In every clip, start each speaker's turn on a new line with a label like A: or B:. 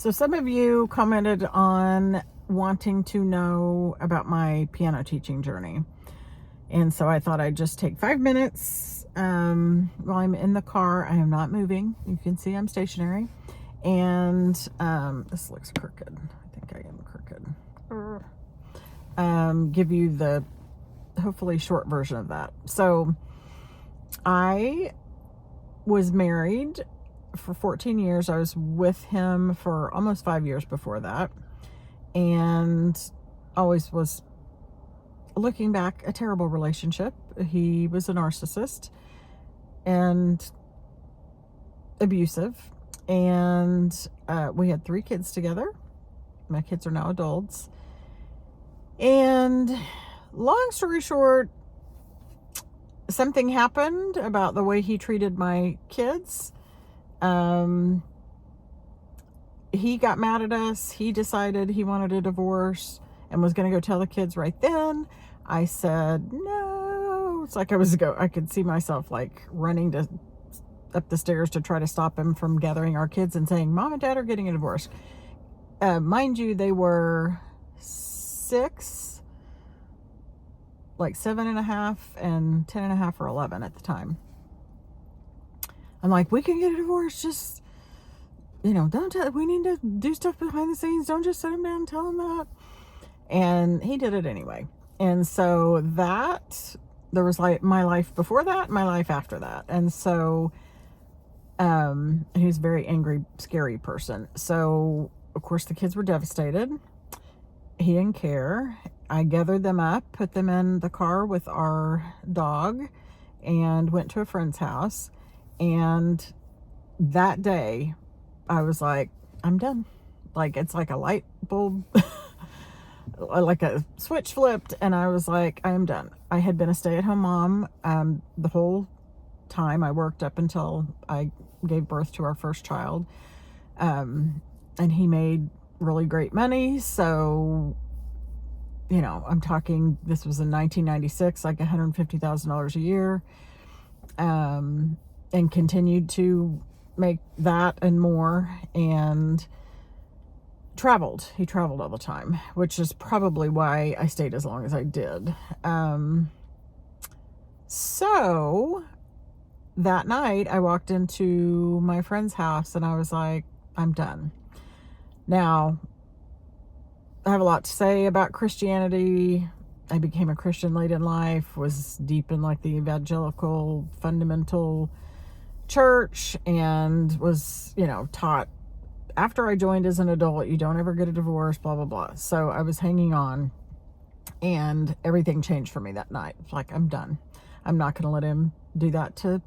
A: So some of you commented on wanting to know about my piano teaching journey. And so I thought I'd just take 5 minutes while I'm in the car. I am not moving. You can see I'm stationary. And this looks crooked. I think I am crooked. Give you the hopefully short version of that. So I was married for 14 years. I was with him for almost 5 years before that, and always was, looking back, a terrible relationship. He was a narcissist and abusive, and we had 3 kids together. My kids are now adults, and long story short, something happened about the way he treated my kids. He got mad at us. He decided he wanted a divorce and was going to go tell the kids right then. I said, no. It's like I could see myself like running up the stairs to try to stop him from gathering our kids and saying, Mom and Dad are getting a divorce. Mind you, they were 6, like 7.5 and 10.5 or 11 at the time. I'm like, we can get a divorce, just, don't tell, we need to do stuff behind the scenes. Don't just sit him down and tell him that. And he did it anyway. And so there was like my life before that, my life after that. And so, he was a very angry, scary person. So of course the kids were devastated. He didn't care. I gathered them up, put them in the car with our dog, and went to a friend's house. And that day, I was like, I'm done. Like, it's like a light bulb, like a switch flipped, and I was like, I am done. I had been a stay-at-home mom the whole time. I worked up until I gave birth to our first child. And he made really great money. So, I'm talking, this was in 1996, like $150,000 a year. And continued to make that and more, and traveled. He traveled all the time, which is probably why I stayed as long as I did. So that night I walked into my friend's house and I was like, I'm done. Now, I have a lot to say about Christianity. I became a Christian late in life, was deep in like the evangelical fundamental church, and was, taught after I joined as an adult, you don't ever get a divorce, blah, blah, blah. So I was hanging on, and everything changed for me that night. It's like, I'm done. I'm not going to let him do that to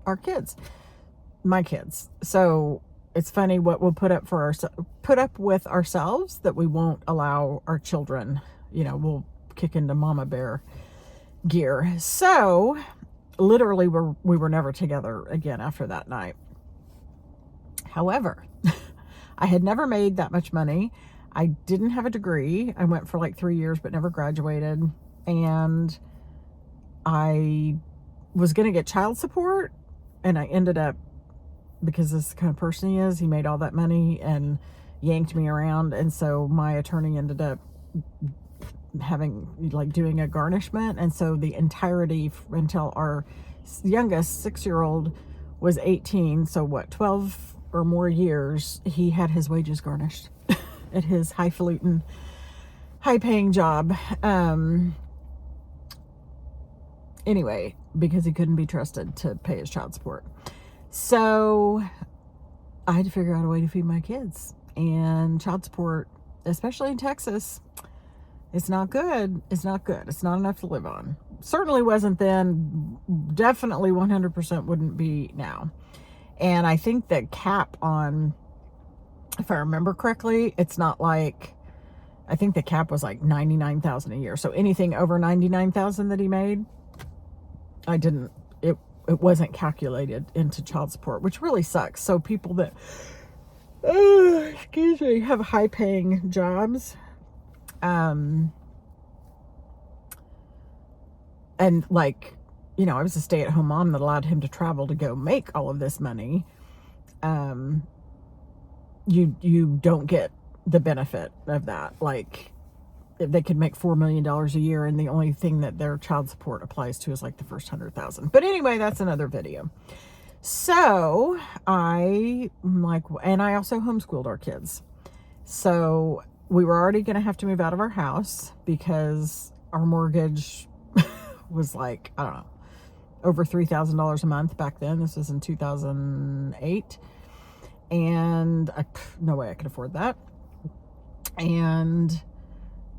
A: our kids, my kids. So it's funny what we'll put up with ourselves that we won't allow our children, we'll kick into mama bear gear. So literally we were never together again after that night. However, I had never made that much money. I didn't have a degree. I went for like 3 years but never graduated, and I was going to get child support, and I ended up, because this is the kind of person he is, he made all that money and yanked me around, and so my attorney ended up doing a garnishment, and so the entirety until our youngest 6-year-old was 18, so 12 or more years, he had his wages garnished at his highfalutin, high-paying job. Anyway, because he couldn't be trusted to pay his child support. So I had to figure out a way to feed my kids, and child support, especially in Texas, it's not good. It's not good. It's not enough to live on. Certainly wasn't then. Definitely 100% wouldn't be now. And I think the cap on, if I remember correctly, it's not like, I think the cap was like $99,000 a year. So anything over $99,000 that he made, it wasn't calculated into child support, which really sucks. So people that, have high paying jobs, and like, I was a stay-at-home mom that allowed him to travel to go make all of this money. you don't get the benefit of that. Like, if they could make $4 million a year, and the only thing that their child support applies to is like the first 100,000. But anyway, that's another video. So I like, and I also homeschooled our kids. So we were already going to have to move out of our house because our mortgage was like, I don't know, over $3,000 a month back then. This was in 2008. And no way I could afford that. And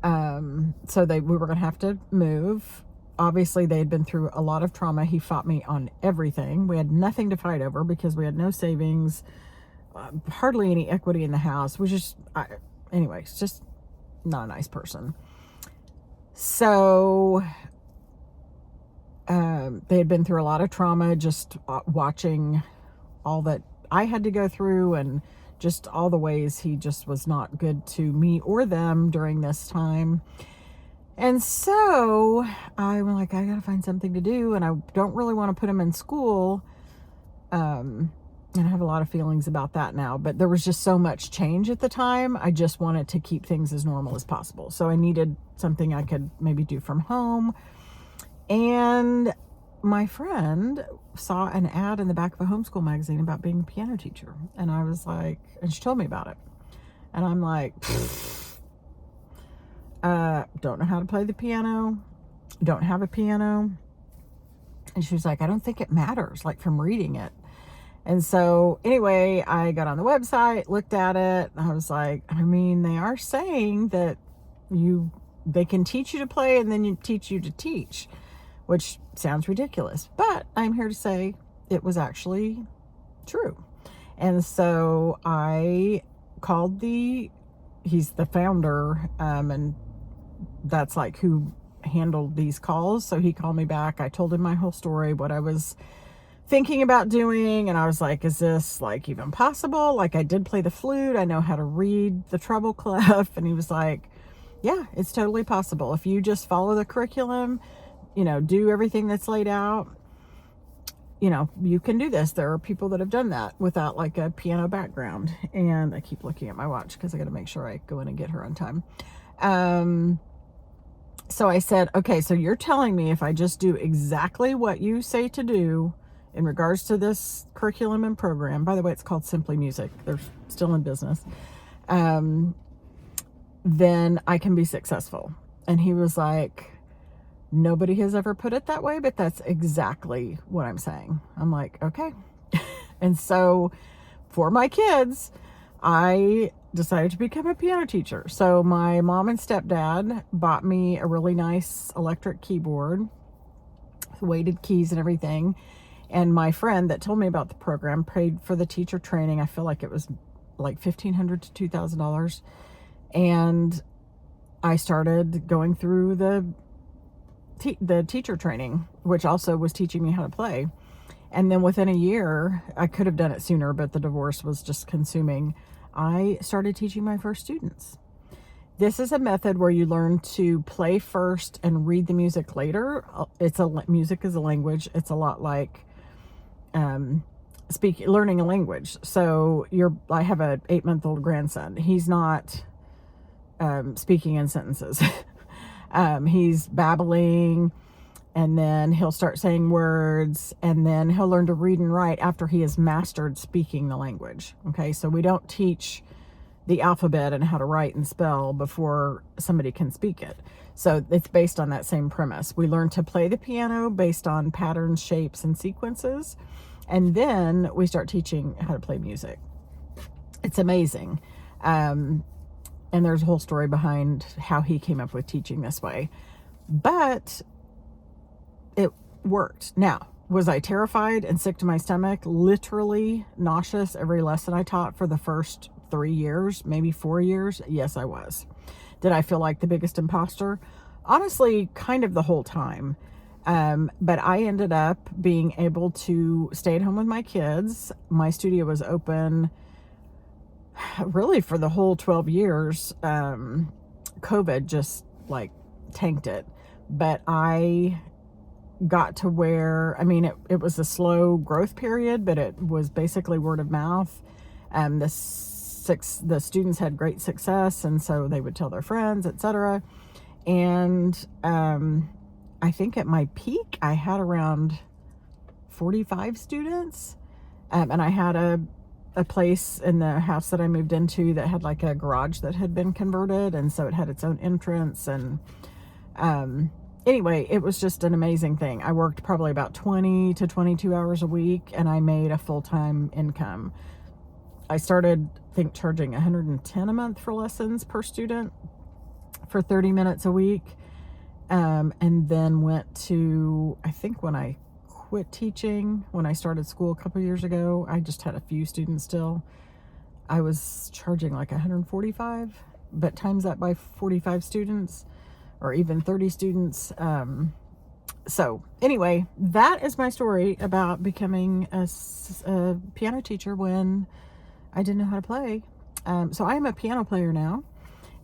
A: so we were going to have to move. Obviously, they had been through a lot of trauma. He fought me on everything. We had nothing to fight over because we had no savings, hardly any equity in the house. Anyways, just not a nice person. So they had been through a lot of trauma, just watching all that I had to go through, and just all the ways he just was not good to me or them during this time. And so I'm like, I gotta find something to do, and I don't really want to put him in school. And I have a lot of feelings about that now, but there was just so much change at the time. I just wanted to keep things as normal as possible. So I needed something I could maybe do from home. And my friend saw an ad in the back of a homeschool magazine about being a piano teacher. And I was like, and she told me about it. And I'm like, don't know how to play the piano, don't have a piano. And she was like, I don't think it matters, like from reading it. And so anyway, I got on the website, looked at it. I was like, I mean, they are saying that they can teach you to play and then you teach you to teach, which sounds ridiculous, but I'm here to say it was actually true. And so I called he's the founder, and that's like who handled these calls. So he called me back. I told him my whole story, what I was thinking about doing. And I was like, is this like even possible? Like, I did play the flute. I know how to read the treble clef. And he was like, yeah, it's totally possible. If you just follow the curriculum, do everything that's laid out, you can do this. There are people that have done that without like a piano background. And I keep looking at my watch because I got to make sure I go in and get her on time. So I said, okay, so you're telling me if I just do exactly what you say to do in regards to this curriculum and program, by the way, it's called Simply Music. They're still in business. Then I can be successful. And he was like, nobody has ever put it that way, but that's exactly what I'm saying. I'm like, okay. And so for my kids, I decided to become a piano teacher. So my mom and stepdad bought me a really nice electric keyboard, weighted keys and everything. And my friend that told me about the program paid for the teacher training. I feel like it was like $1,500 to $2,000. And I started going through the teacher training, which also was teaching me how to play. And then within a year, I could have done it sooner, but the divorce was just consuming. I started teaching my first students. This is a method where you learn to play first and read the music later. Music is a language. It's a lot like learning a language. So I have an 8-month-old grandson. He's not speaking in sentences. He's babbling, and then he'll start saying words, and then he'll learn to read and write after he has mastered speaking the language. Okay, so we don't teach the alphabet and how to write and spell before somebody can speak it. So it's based on that same premise. We learn to play the piano based on patterns, shapes, and sequences, and then we start teaching how to play music. It's amazing. And there's a whole story behind how he came up with teaching this way. But it worked. Now, was I terrified and sick to my stomach? Literally nauseous every lesson I taught for the first 3 years, maybe 4 years? Yes, I was. Did I feel like the biggest imposter? Honestly, kind of the whole time. But I ended up being able to stay at home with my kids. My studio was open really for the whole 12 years. COVID just like tanked it. But I got to where, it was a slow growth period, but it was basically word of mouth. The the students had great success, and so they would tell their friends, etc. And I think at my peak, I had around 45 students. And I had a place in the house that I moved into that had like a garage that had been converted. And so it had its own entrance. And anyway, it was just an amazing thing. I worked probably about 20 to 22 hours a week, and I made a full-time income. I started, I think, charging $110 a month for lessons per student for 30 minutes a week. And then went to, I think when I quit teaching, when I started school a couple years ago, I just had a few students still. I was charging like 145, but times that by 45 students or even 30 students. So anyway, that is my story about becoming a piano teacher when I didn't know how to play. So I am a piano player now,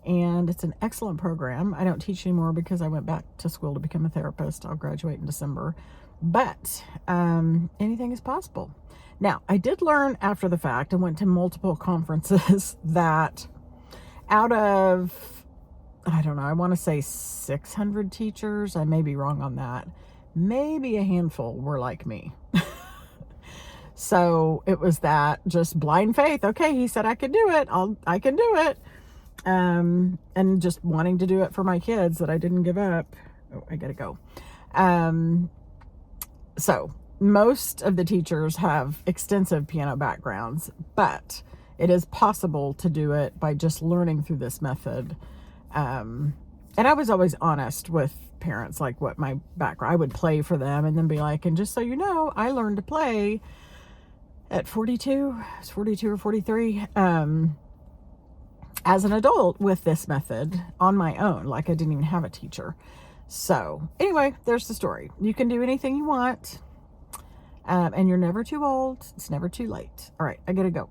A: and it's an excellent program. I don't teach anymore because I went back to school to become a therapist. I'll graduate in December. But anything is possible. Now, I did learn after the fact and went to multiple conferences that out of, I don't know, I want to say 600 teachers, I may be wrong on that, maybe a handful were like me. So it was that just blind faith. Okay, he said I could do it. I can do it. And just wanting to do it for my kids that I didn't give up. Oh, I gotta go. So most of the teachers have extensive piano backgrounds, but it is possible to do it by just learning through this method. And I was always honest with parents, like what my background, I would play for them and then be like, and just so you know, I learned to play at 42, I was 42 or 43, as an adult with this method on my own, like I didn't even have a teacher. So anyway, there's the story. You can do anything you want, and you're never too old. It's never too late. All right, I gotta go.